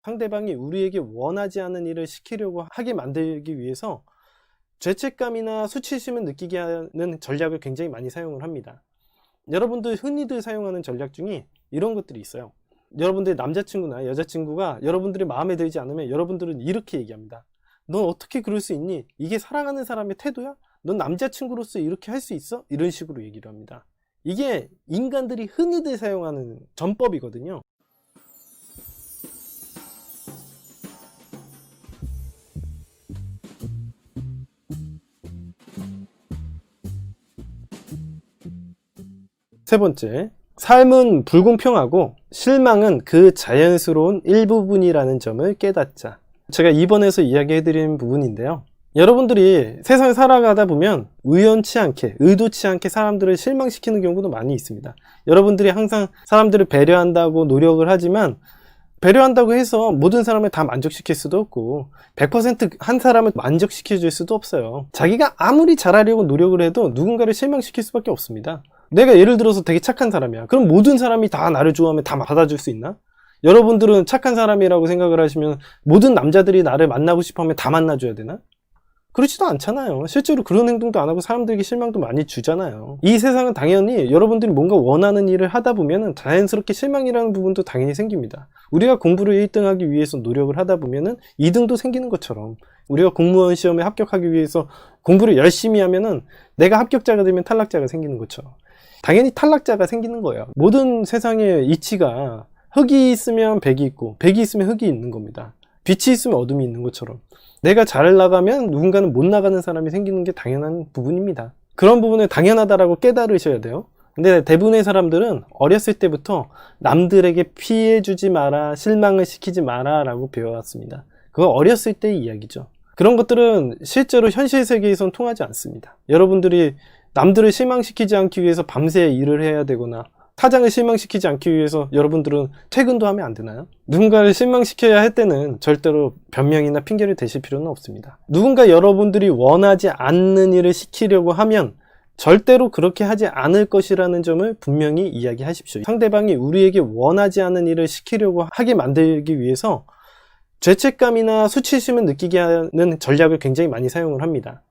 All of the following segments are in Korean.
상대방이 우리에게 원하지 않는 일을 시키려고 하게 만들기 위해서 죄책감이나 수치심을 느끼게 하는 전략을 굉장히 많이 사용을 합니다. 여러분들 흔히들 사용하는 전략 중에 이런 것들이 있어요. 여러분들의 남자친구나 여자친구가 여러분들의 마음에 들지 않으면 여러분들은 이렇게 얘기합니다. 넌 어떻게 그럴 수 있니? 이게 사랑하는 사람의 태도야? 넌 남자친구로서 이렇게 할 수 있어? 이런 식으로 얘기를 합니다. 이게 인간들이 흔히들 사용하는 전법이거든요. 세 번째, 삶은 불공평하고 실망은 그 자연스러운 일부분이라는 점을 깨닫자. 제가 이번에서 이야기해드리는 부분인데요. 여러분들이 세상을 살아가다 보면 우연치 않게, 의도치 않게 사람들을 실망시키는 경우도 많이 있습니다. 여러분들이 항상 사람들을 배려한다고 노력을 하지만 배려한다고 해서 모든 사람을 다 만족시킬 수도 없고 100% 한 사람을 만족시켜줄 수도 없어요. 자기가 아무리 잘하려고 노력을 해도 누군가를 실망시킬 수밖에 없습니다. 내가 예를 들어서 되게 착한 사람이야. 그럼 모든 사람이 다 나를 좋아하면 다 받아줄 수 있나? 여러분들은 착한 사람이라고 생각을 하시면 모든 남자들이 나를 만나고 싶어 하면 다 만나줘야 되나? 그렇지도 않잖아요. 실제로 그런 행동도 안 하고 사람들에게 실망도 많이 주잖아요. 이 세상은 당연히 여러분들이 뭔가 원하는 일을 하다 보면 자연스럽게 실망이라는 부분도 당연히 생깁니다. 우리가 공부를 1등하기 위해서 노력을 하다 보면 2등도 생기는 것처럼 우리가 공무원 시험에 합격하기 위해서 공부를 열심히 하면 내가 합격자가 되면 탈락자가 생기는 것처럼 당연히 탈락자가 생기는 거예요. 모든 세상의 이치가 흙이 있으면 백이 있고 백이 있으면 흙이 있는 겁니다. 빛이 있으면 어둠이 있는 것처럼 내가 잘 나가면 누군가는 못 나가는 사람이 생기는 게 당연한 부분입니다. 그런 부분을 당연하다라고 깨달으셔야 돼요. 근데 대부분의 사람들은 어렸을 때부터 남들에게 피해 주지 마라, 실망을 시키지 마라 라고 배워왔습니다. 그거 어렸을 때의 이야기죠. 그런 것들은 실제로 현실 세계에선 통하지 않습니다. 여러분들이 남들을 실망시키지 않기 위해서 밤새 일을 해야 되거나 사장을 실망시키지 않기 위해서 여러분들은 퇴근도 하면 안 되나요? 누군가를 실망시켜야 할 때는 절대로 변명이나 핑계를 대실 필요는 없습니다. 누군가 여러분들이 원하지 않는 일을 시키려고 하면 절대로 그렇게 하지 않을 것이라는 점을 분명히 이야기하십시오. 상대방이 우리에게 원하지 않는 일을 시키려고 하게 만들기 위해서 죄책감이나 수치심을 느끼게 하는 전략을 굉장히 많이 사용을 합니다.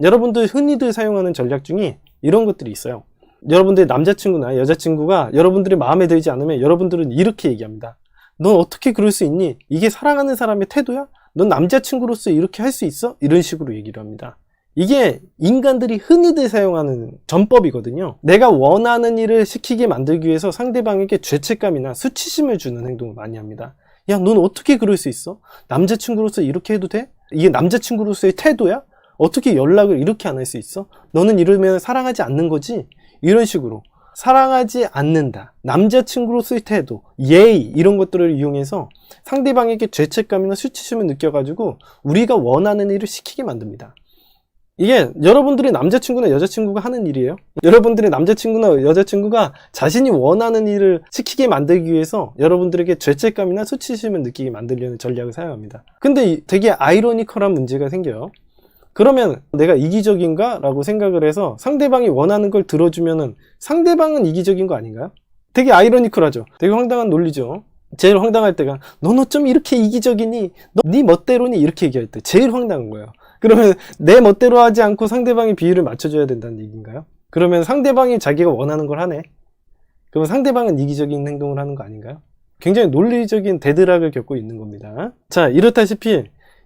여러분들 흔히들 사용하는 전략 중에 이런 것들이 있어요. 여러분들의 남자친구나 여자친구가 여러분들의 마음에 들지 않으면 여러분들은 이렇게 얘기합니다. 넌 어떻게 그럴 수 있니? 이게 사랑하는 사람의 태도야? 넌 남자친구로서 이렇게 할 수 있어? 이런 식으로 얘기를 합니다. 이게 인간들이 흔히들 사용하는 전법이거든요. 내가 원하는 일을 시키게 만들기 위해서 상대방에게 죄책감이나 수치심을 주는 행동을 많이 합니다. 야, 넌 어떻게 그럴 수 있어? 남자친구로서 이렇게 해도 돼? 이게 남자친구로서의 태도야? 어떻게 연락을 이렇게 안 할 수 있어? 너는 이러면 사랑하지 않는 거지? 이런 식으로 사랑하지 않는다, 남자친구로서의 태도, 예의 이런 것들을 이용해서 상대방에게 죄책감이나 수치심을 느껴가지고 우리가 원하는 일을 시키게 만듭니다. 이게 여러분들의 남자친구나 여자친구가 하는 일이에요. 여러분들의 남자친구나 여자친구가 자신이 원하는 일을 시키게 만들기 위해서 여러분들에게 죄책감이나 수치심을 느끼게 만들려는 전략을 사용합니다. 근데 되게 아이러니컬한 문제가 생겨요. 그러면 내가 이기적인가? 라고 생각을 해서 상대방이 원하는 걸 들어주면은 상대방은 이기적인 거 아닌가요? 되게 아이러니컬하죠. 되게 황당한 논리죠. 제일 황당할 때가 넌 어쩜 이렇게 이기적이니? 너 네 멋대로니? 이렇게 얘기할 때 제일 황당한 거예요. 그러면 내 멋대로 하지 않고 상대방의 비율을 맞춰줘야 된다는 얘기인가요? 그러면 상대방이 자기가 원하는 걸 하네? 그러면 상대방은 이기적인 행동을 하는 거 아닌가요? 굉장히 논리적인 데드락을 겪고 있는 겁니다. 자, 이렇다시피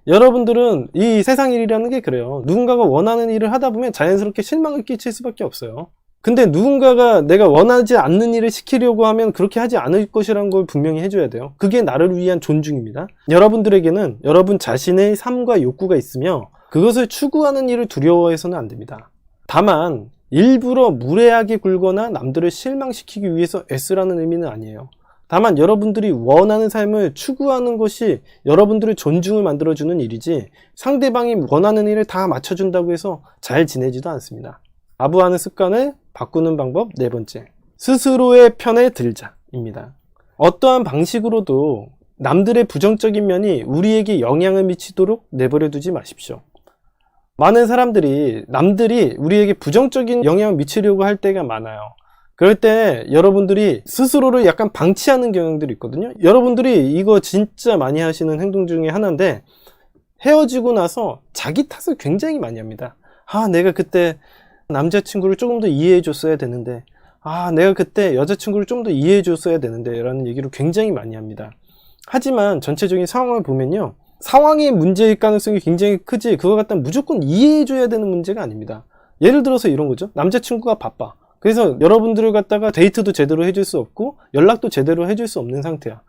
여러분들은 이 세상 일이라는 게 그래요. 누군가가 원하는 일을 하다 보면 자연스럽게 실망을 끼칠 수밖에 없어요. 근데 누군가가 내가 원하지 않는 일을 시키려고 하면 그렇게 하지 않을 것이라는 걸 분명히 해줘야 돼요. 그게 나를 위한 존중입니다. 여러분들에게는 여러분 자신의 삶과 욕구가 있으며 그것을 추구하는 일을 두려워해서는 안 됩니다. 다만 일부러 무례하게 굴거나 남들을 실망시키기 위해서 애쓰라는 의미는 아니에요. 다만 여러분들이 원하는 삶을 추구하는 것이 여러분들의 존중을 만들어주는 일이지 상대방이 원하는 일을 다 맞춰준다고 해서 잘 지내지도 않습니다. 아부하는 습관을 바꾸는 방법 네 번째, 스스로의 편에 들자입니다. 어떠한 방식으로도 남들의 부정적인 면이 우리에게 영향을 미치도록 내버려 두지 마십시오. 많은 사람들이 남들이 우리에게 부정적인 영향을 미치려고 할 때가 많아요. 그럴 때 여러분들이 스스로를 약간 방치하는 경향들이 있거든요. 여러분들이 이거 진짜 많이 하시는 행동 중에 하나인데, 헤어지고 나서 자기 탓을 굉장히 많이 합니다. 내가 그때 남자친구를 조금 더 이해해 줬어야 되는데, 내가 그때 여자친구를 좀 더 이해해 줬어야 되는데 라는 얘기를 굉장히 많이 합니다. 하지만 전체적인 상황을 보면요, 상황의 문제일 가능성이 굉장히 크지 그거 갖다 무조건 이해해 줘야 되는 문제가 아닙니다. 예를 들어서 이런 거죠. 남자친구가 바빠. 그래서 여러분들을 갖다가 데이트도 제대로 해줄 수 없고 연락도 제대로 해줄 수 없는 상태야.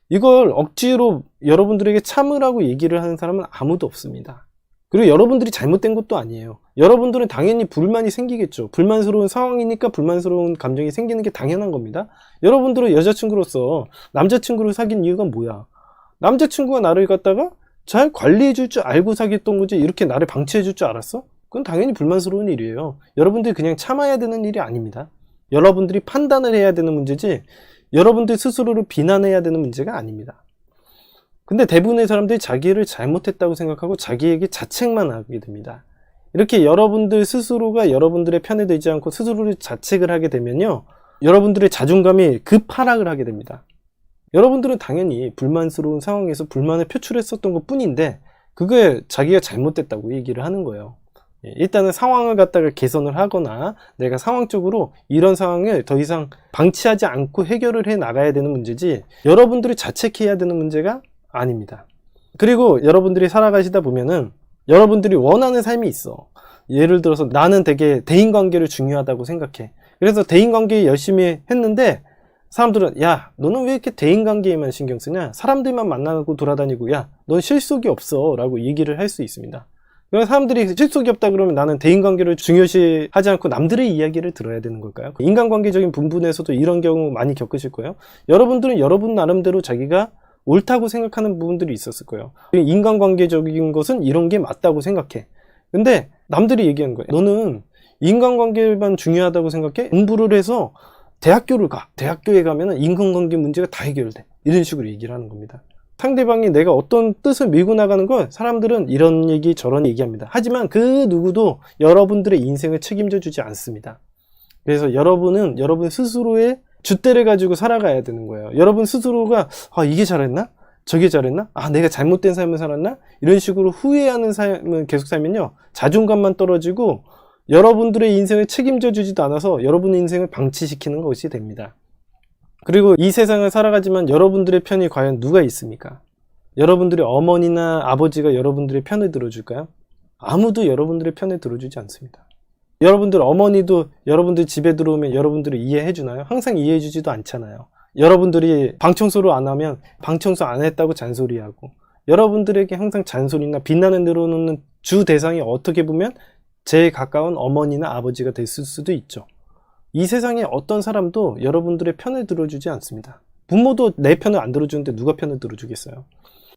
이걸 억지로 여러분들에게 참으라고 얘기를 하는 사람은 아무도 없습니다. 그리고 여러분들이 잘못된 것도 아니에요. 여러분들은 당연히 불만이 생기겠죠. 불만스러운 상황이니까 불만스러운 감정이 생기는 게 당연한 겁니다. 여러분들은 여자친구로서 남자친구를 사귄 이유가 뭐야? 남자친구가 나를 갖다가 잘 관리해 줄 줄 알고 사귀었던 거지 이렇게 나를 방치해 줄 줄 알았어? 그건 당연히 불만스러운 일이에요. 여러분들이 그냥 참아야 되는 일이 아닙니다. 여러분들이 판단을 해야 되는 문제지 여러분들 스스로를 비난해야 되는 문제가 아닙니다. 근데 대부분의 사람들이 자기를 잘못했다고 생각하고 자기에게 자책만 하게 됩니다. 이렇게 여러분들 스스로가 여러분들의 편에 들지 않고 스스로를 자책을 하게 되면요, 여러분들의 자존감이 급하락을 하게 됩니다. 여러분들은 당연히 불만스러운 상황에서 불만을 표출했었던 것 뿐인데 그게 자기가 잘못됐다고 얘기를 하는 거예요. 일단은 상황을 갖다가 개선을 하거나 내가 상황적으로 이런 상황을 더 이상 방치하지 않고 해결을 해 나가야 되는 문제지 여러분들이 자책해야 되는 문제가 아닙니다. 그리고 여러분들이 살아가시다 보면은 여러분들이 원하는 삶이 있어. 예를 들어서 나는 되게 대인관계를 중요하다고 생각해. 그래서 대인관계 열심히 했는데 사람들은 야 너는 왜 이렇게 대인관계에만 신경 쓰냐, 사람들만 만나고 돌아다니고 야 넌 실속이 없어 라고 얘기를 할 수 있습니다. 그래서 사람들이 실속이 없다 그러면 나는 대인관계를 중요시하지 않고 남들의 이야기를 들어야 되는 걸까요? 인간관계적인 부분에서도 이런 경우 많이 겪으실 거예요. 여러분들은 여러분 나름대로 자기가 옳다고 생각하는 부분들이 있었을 거예요. 인간관계적인 것은 이런 게 맞다고 생각해. 근데 남들이 얘기하는 거예요. 너는 인간관계만 중요하다고 생각해? 공부를 해서 대학교를 가. 대학교에 가면 인간관계 문제가 다 해결돼. 이런 식으로 얘기를 하는 겁니다. 상대방이 내가 어떤 뜻을 밀고 나가는 걸 사람들은 이런 얘기 저런 얘기합니다. 하지만 그 누구도 여러분들의 인생을 책임져 주지 않습니다. 그래서 여러분은 여러분 스스로의 줏대를 가지고 살아가야 되는 거예요. 여러분 스스로가 이게 잘했나? 저게 잘했나? 내가 잘못된 삶을 살았나? 이런 식으로 후회하는 삶을 계속 살면요, 자존감만 떨어지고 여러분들의 인생을 책임져 주지도 않아서 여러분의 인생을 방치시키는 것이 됩니다. 그리고 이 세상을 살아가지만 여러분들의 편이 과연 누가 있습니까? 여러분들의 어머니나 아버지가 여러분들의 편을 들어줄까요? 아무도 여러분들의 편을 들어주지 않습니다. 여러분들 어머니도 여러분들 집에 들어오면 여러분들을 이해해 주나요? 항상 이해해 주지도 않잖아요. 여러분들이 방청소를 안 하면 방청소 안 했다고 잔소리하고, 여러분들에게 항상 잔소리나 비난을 늘어놓는 주 대상이 어떻게 보면 제일 가까운 어머니나 아버지가 됐을 수도 있죠. 이 세상에 어떤 사람도 여러분들의 편을 들어주지 않습니다. 부모도 내 편을 안 들어주는데 누가 편을 들어주겠어요?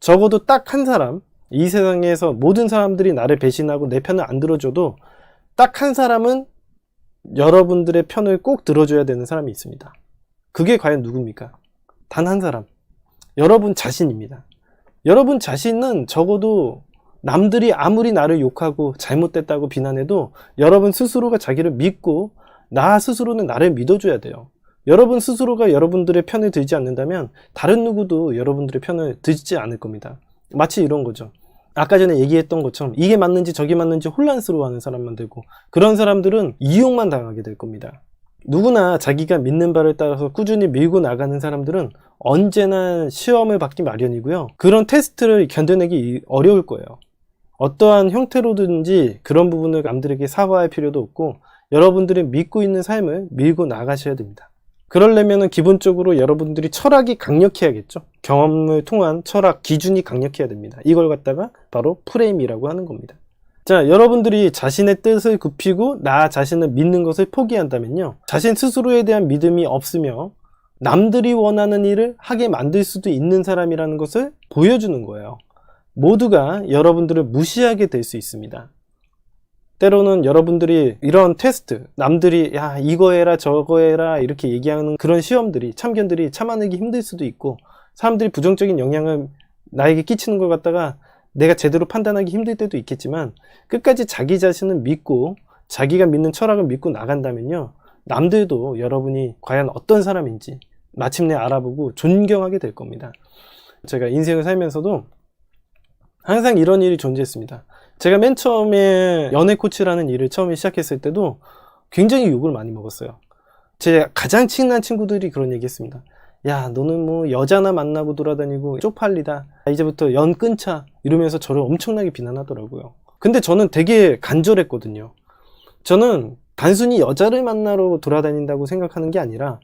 적어도 딱 한 사람, 이 세상에서 모든 사람들이 나를 배신하고 내 편을 안 들어줘도 딱 한 사람은 여러분들의 편을 꼭 들어줘야 되는 사람이 있습니다. 그게 과연 누굽니까? 단 한 사람. 여러분 자신입니다. 여러분 자신은 적어도 남들이 아무리 나를 욕하고 잘못됐다고 비난해도 여러분 스스로가 자기를 믿고 나 스스로는 나를 믿어줘야 돼요. 여러분 스스로가 여러분들의 편을 들지 않는다면 다른 누구도 여러분들의 편을 들지 않을 겁니다. 마치 이런 거죠. 아까 전에 얘기했던 것처럼 이게 맞는지 저게 맞는지 혼란스러워하는 사람만 되고, 그런 사람들은 이용만 당하게 될 겁니다. 누구나 자기가 믿는 바를 따라서 꾸준히 밀고 나가는 사람들은 언제나 시험을 받기 마련이고요. 그런 테스트를 견뎌내기 어려울 거예요. 어떠한 형태로든지 그런 부분을 남들에게 사과할 필요도 없고 여러분들이 믿고 있는 삶을 밀고 나가셔야 됩니다. 그러려면 기본적으로 여러분들이 철학이 강력해야겠죠. 경험을 통한 철학, 기준이 강력해야 됩니다. 이걸 갖다가 바로 프레임이라고 하는 겁니다. 자, 여러분들이 자신의 뜻을 굽히고 나 자신을 믿는 것을 포기한다면요, 자신 스스로에 대한 믿음이 없으며 남들이 원하는 일을 하게 만들 수도 있는 사람이라는 것을 보여주는 거예요. 모두가 여러분들을 무시하게 될 수 있습니다. 때로는 여러분들이 이런 테스트, 남들이 야 이거 해라 저거 해라 이렇게 얘기하는 그런 시험들이, 참견들이 참아내기 힘들 수도 있고, 사람들이 부정적인 영향을 나에게 끼치는 것 같다가 내가 제대로 판단하기 힘들 때도 있겠지만, 끝까지 자기 자신을 믿고 자기가 믿는 철학을 믿고 나간다면요, 남들도 여러분이 과연 어떤 사람인지 마침내 알아보고 존경하게 될 겁니다. 제가 인생을 살면서도 항상 이런 일이 존재했습니다. 제가 맨 처음에 연애 코치라는 일을 처음에 시작했을 때도 굉장히 욕을 많이 먹었어요. 제 가장 친한 친구들이 그런 얘기 했습니다. 야, 너는 뭐 여자나 만나고 돌아다니고 쪽팔리다. 이제부터 연 끊자. 이러면서 저를 엄청나게 비난하더라고요. 근데 저는 되게 간절했거든요. 저는 단순히 여자를 만나러 돌아다닌다고 생각하는 게 아니라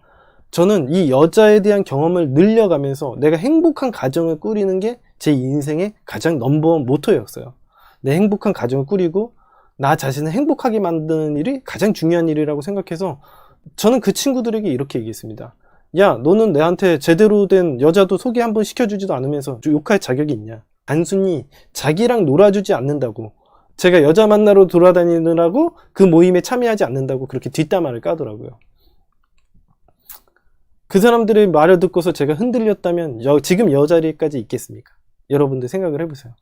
저는 이 여자에 대한 경험을 늘려가면서 내가 행복한 가정을 꾸리는 게 제 인생의 가장 넘버원 모토였어요. 내 행복한 가정을 꾸리고 나 자신을 행복하게 만드는 일이 가장 중요한 일이라고 생각해서 저는 그 친구들에게 이렇게 얘기했습니다. 야, 너는 내한테 제대로 된 여자도 소개 한번 시켜주지도 않으면서 욕할 자격이 있냐? 단순히 자기랑 놀아주지 않는다고, 제가 여자 만나러 돌아다니느라고 그 모임에 참여하지 않는다고 그렇게 뒷담화를 까더라고요. 그 사람들의 말을 듣고서 제가 흔들렸다면 지금 여자리까지 있겠습니까? 여러분들 생각을 해보세요.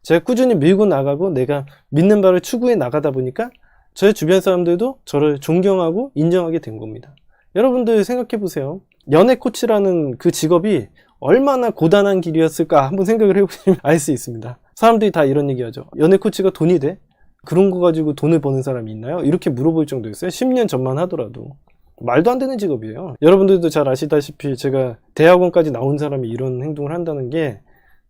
제가 꾸준히 밀고 나가고 내가 믿는 바를 추구해 나가다 보니까 저의 주변 사람들도 저를 존경하고 인정하게 된 겁니다. 여러분들 생각해 보세요. 연애 코치라는 그 직업이 얼마나 고단한 길이었을까 한번 생각을 해보시면 알 수 있습니다. 사람들이 다 이런 얘기하죠. 연애 코치가 돈이 돼? 그런 거 가지고 돈을 버는 사람이 있나요? 이렇게 물어볼 정도였어요. 10년 전만 하더라도. 말도 안 되는 직업이에요. 여러분들도 잘 아시다시피 제가 대학원까지 나온 사람이 이런 행동을 한다는 게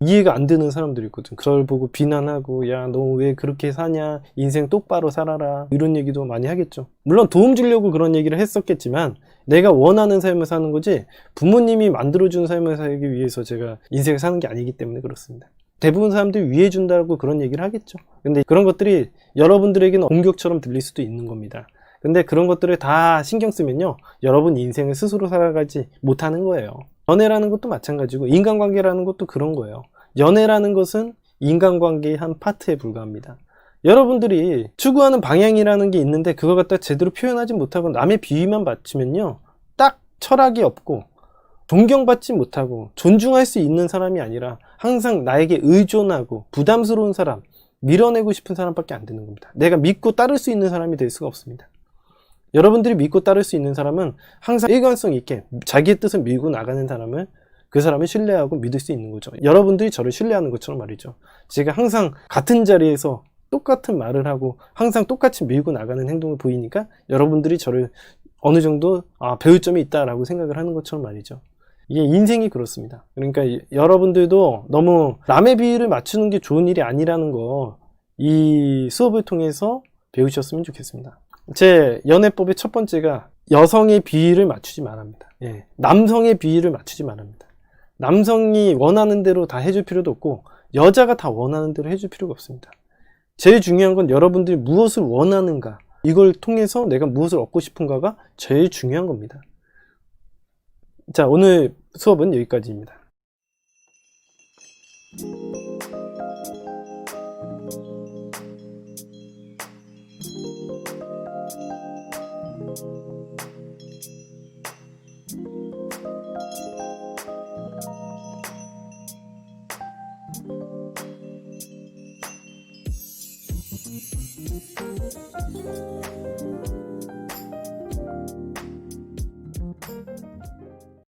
이해가 안 되는 사람들이 있거든. 그걸 보고 비난하고, 야, 너 왜 그렇게 사냐? 인생 똑바로 살아라. 이런 얘기도 많이 하겠죠. 물론 도움 주려고 그런 얘기를 했었겠지만 내가 원하는 삶을 사는 거지 부모님이 만들어준 삶을 살기 위해서 제가 인생을 사는 게 아니기 때문에 그렇습니다. 대부분 사람들이 위해 준다고 그런 얘기를 하겠죠. 근데 그런 것들이 여러분들에게는 공격처럼 들릴 수도 있는 겁니다. 근데 그런 것들을 다 신경 쓰면요, 여러분 인생을 스스로 살아가지 못하는 거예요. 연애라는 것도 마찬가지고 인간관계라는 것도 그런 거예요. 연애라는 것은 인간관계의 한 파트에 불과합니다. 여러분들이 추구하는 방향이라는 게 있는데 그걸 갖다 제대로 표현하지 못하고 남의 비위만 맞추면요, 딱 철학이 없고 존경받지 못하고 존중할 수 있는 사람이 아니라 항상 나에게 의존하고 부담스러운 사람, 밀어내고 싶은 사람밖에 안 되는 겁니다. 내가 믿고 따를 수 있는 사람이 될 수가 없습니다. 여러분들이 믿고 따를 수 있는 사람은 항상 일관성 있게 자기의 뜻을 밀고 나가는 사람을, 그 사람을 신뢰하고 믿을 수 있는 거죠. 여러분들이 저를 신뢰하는 것처럼 말이죠. 제가 항상 같은 자리에서 똑같은 말을 하고 항상 똑같이 밀고 나가는 행동을 보이니까 여러분들이 저를 어느 정도 배울 점이 있다라고 생각을 하는 것처럼 말이죠. 이게 인생이 그렇습니다. 그러니까 여러분들도 너무 남의 비위를 맞추는 게 좋은 일이 아니라는 거 이 수업을 통해서 배우셨으면 좋겠습니다. 제 연애법의 첫 번째가 여성의 비위를 맞추지 말합니다. 예, 남성의 비위를 맞추지 말합니다. 남성이 원하는 대로 다 해줄 필요도 없고 여자가 다 원하는 대로 해줄 필요가 없습니다. 제일 중요한 건 여러분들이 무엇을 원하는가, 이걸 통해서 내가 무엇을 얻고 싶은가가 제일 중요한 겁니다. 자, 오늘 수업은 여기까지입니다.